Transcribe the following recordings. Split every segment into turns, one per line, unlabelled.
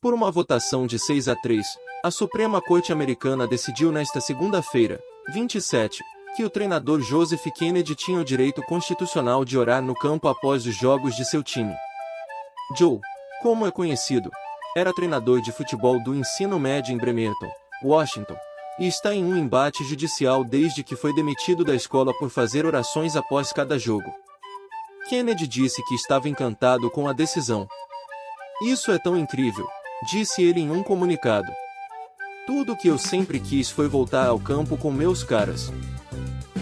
Por uma votação de 6-3, a Suprema Corte Americana decidiu nesta segunda-feira, 27, que o treinador Joseph Kennedy tinha o direito constitucional de orar no campo após os jogos de seu time. Joe, como é conhecido, era treinador de futebol do ensino médio em Bremerton, Washington, e está em um embate judicial desde que foi demitido da escola por fazer orações após cada jogo. Kennedy disse que estava encantado com a decisão. "Isso é tão incrível", disse ele em um comunicado. "Tudo o que eu sempre quis foi voltar ao campo com meus caras."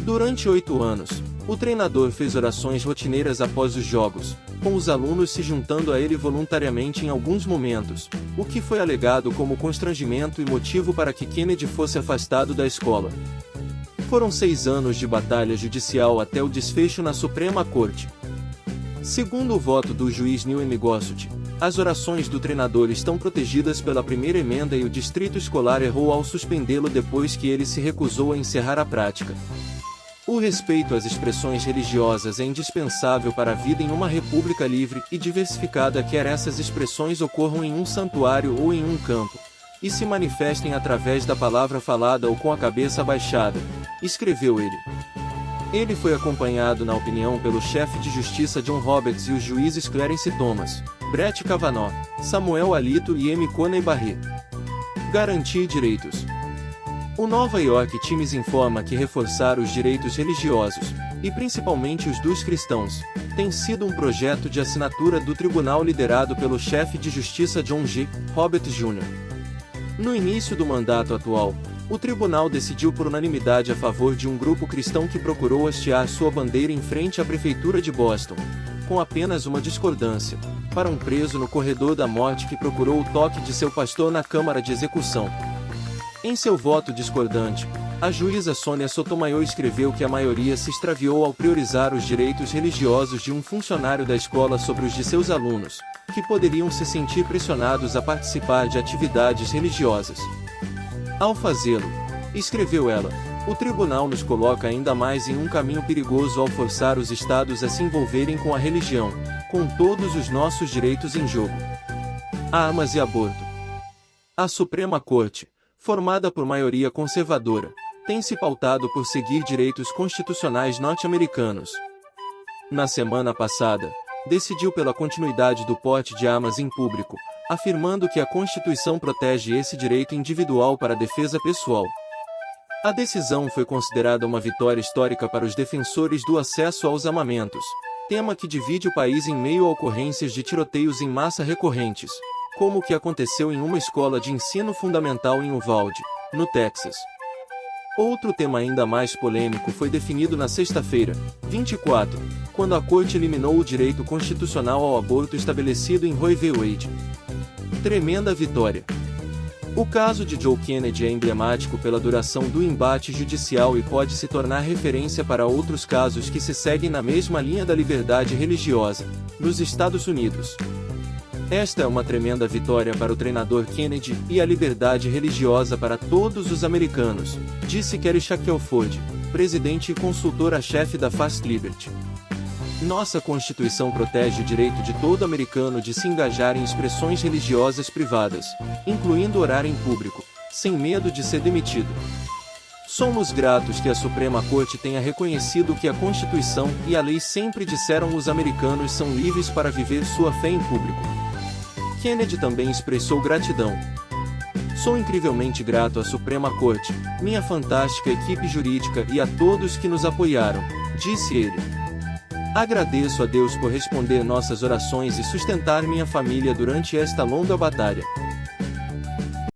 Durante 8 anos, o treinador fez orações rotineiras após os jogos, com os alunos se juntando a ele voluntariamente em alguns momentos, o que foi alegado como constrangimento e motivo para que Kennedy fosse afastado da escola. Foram 6 anos de batalha judicial até o desfecho na Suprema Corte. Segundo o voto do juiz Neil M. Gorsuch, as orações do treinador estão protegidas pela primeira emenda e o distrito escolar errou ao suspendê-lo depois que ele se recusou a encerrar a prática. O respeito às expressões religiosas é indispensável para a vida em uma república livre e diversificada, quer essas expressões ocorram em um santuário ou em um campo, e se manifestem através da palavra falada ou com a cabeça baixada, escreveu ele. Ele foi acompanhado na opinião pelo chefe de justiça John Roberts e os juízes Clarence Thomas, Brett Kavanaugh, Samuel Alito e M. Coney Barrett. Garantir direitos. O Nova York Times informa que reforçar os direitos religiosos, e principalmente os dos cristãos, tem sido um projeto de assinatura do tribunal liderado pelo chefe de justiça John G. Roberts Jr. No início do mandato atual, o tribunal decidiu por unanimidade a favor de um grupo cristão que procurou hastear sua bandeira em frente à prefeitura de Boston, com apenas uma discordância, para um preso no corredor da morte que procurou o toque de seu pastor na Câmara de Execução. Em seu voto discordante, a juíza Sônia Sotomayor escreveu que a maioria se extraviou ao priorizar os direitos religiosos de um funcionário da escola sobre os de seus alunos, que poderiam se sentir pressionados a participar de atividades religiosas. Ao fazê-lo, escreveu ela, o tribunal nos coloca ainda mais em um caminho perigoso ao forçar os estados a se envolverem com a religião, com todos os nossos direitos em jogo. Armas e aborto. A Suprema Corte, formada por maioria conservadora, tem se pautado por seguir direitos constitucionais norte-americanos. Na semana passada, decidiu pela continuidade do porte de armas em público, afirmando que a Constituição protege esse direito individual para a defesa pessoal. A decisão foi considerada uma vitória histórica para os defensores do acesso aos armamentos, tema que divide o país em meio a ocorrências de tiroteios em massa recorrentes, como o que aconteceu em uma escola de ensino fundamental em Uvalde, no Texas. Outro tema ainda mais polêmico foi definido na sexta-feira, 24, quando a Corte eliminou o direito constitucional ao aborto estabelecido em Roe v. Wade. Tremenda vitória. O caso de Joe Kennedy é emblemático pela duração do embate judicial e pode se tornar referência para outros casos que se seguem na mesma linha da liberdade religiosa, nos Estados Unidos. Esta é uma tremenda vitória para o treinador Kennedy e a liberdade religiosa para todos os americanos, disse Kerry Shackelford, presidente e consultora-chefe da Fast Liberty. Nossa Constituição protege o direito de todo americano de se engajar em expressões religiosas privadas, incluindo orar em público, sem medo de ser demitido. Somos gratos que a Suprema Corte tenha reconhecido que a Constituição e a lei sempre disseram os americanos são livres para viver sua fé em público. Kennedy também expressou gratidão. Sou incrivelmente grato à Suprema Corte, minha fantástica equipe jurídica e a todos que nos apoiaram, disse ele. Agradeço a Deus por responder nossas orações e sustentar minha família durante esta longa batalha.